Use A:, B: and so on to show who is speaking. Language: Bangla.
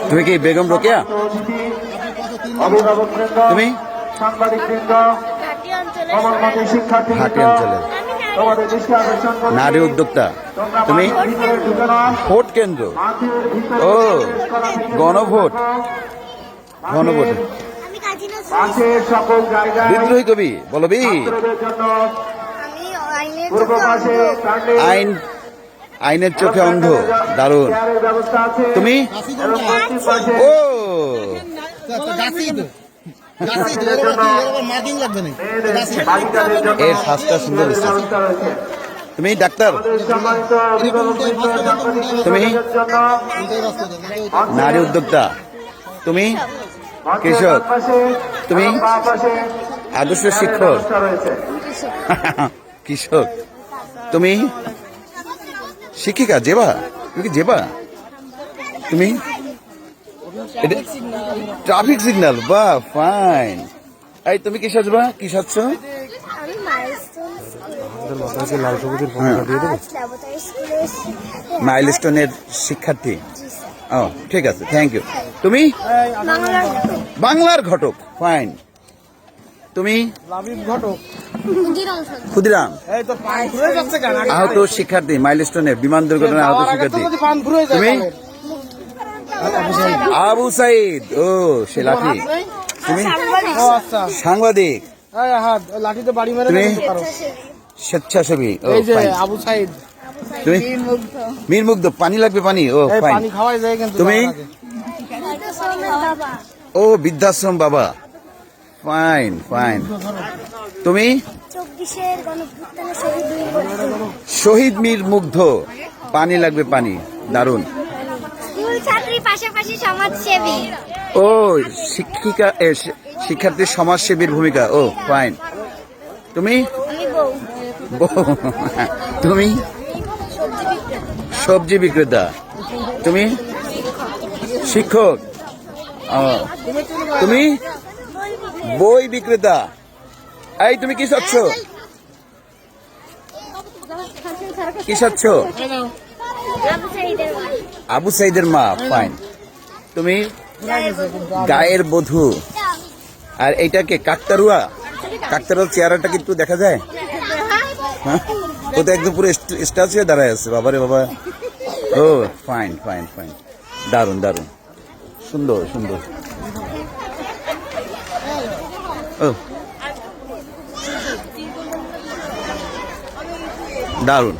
A: তুমি কি বেগম রোকেয়া? তুমি হাটি অঞ্চলের নারী উদ্যোক্তা। তুমি ভোট কেন্দ্র, ও গণভোট, গণভোট বিদ্রোহী কবি বলবি আইন, আইনের চোখে অন্ধ, দারুণ। তুমি ও এর ফার্স্টটা সুন্দর। তুমি ডাক্তার, তুমি নারী উদ্যোক্তা, তুমি কৃষক, তুমি আদর্শ শিক্ষক, কৃষক, তুমি শিক্ষিকা, জেবা, তুমি কি জেবা? তুমি ট্রাফিক সিগন্যাল, বা ফাইন। এই তুমি কি সাজবা, কি সাজছ? মাইলস্টোনের শিক্ষার্থী। ও ঠিক আছে, থ্যাংক ইউ। তুমি বাংলার ঘটক, ফাইন। তুমি ক্ষুদিরাম, আহত শিক্ষার্থী, মাইলস্টোনের বিমান দুর্ঘটনায় আহত শিক্ষার্থী। তুমি আবু সাইদ, ও সে লাঠি। তুমি সাংবাদিক, তুমি স্বেচ্ছাসেবী, ও আবু সাইদ। তুমি মীর মুগ্ধ, পানি লাগবে, পানি, ও ফাইন। তুমি ও বৃদ্ধাশ্রম বাবা, ফাইন ফাইন। তুমি শহীদ মীর মুগ্ধ, পানি লাগবে, পানি, দারুণ। ও শিক্ষিকা, শিক্ষার্থীর সমাজসেবীর ভূমিকা, ও ফাইন। তুমি তুমি সবজি বিক্রেতা, তুমি শিক্ষক, তুমি বই বিক্রেতা। এই তুমি কি চাচ্ছ, কি চাচ্ছ? আবু সাইদের মা, ফাইন। তুমি গায়ের বধূ। আর এইটাকে কাকতারুয়া, কাকতারুয়া চেহারাটা কিন্তু দেখা যায়, হ্যাঁ, ও তো একদম পুরো স্ট্যাচু হয়ে দাঁড়ায় আছে, বাবারে বাবা। ও ফাইন ফাইন ফাইন, দারুণ দারুণ, সুন্দর সুন্দর। ও দারুণ।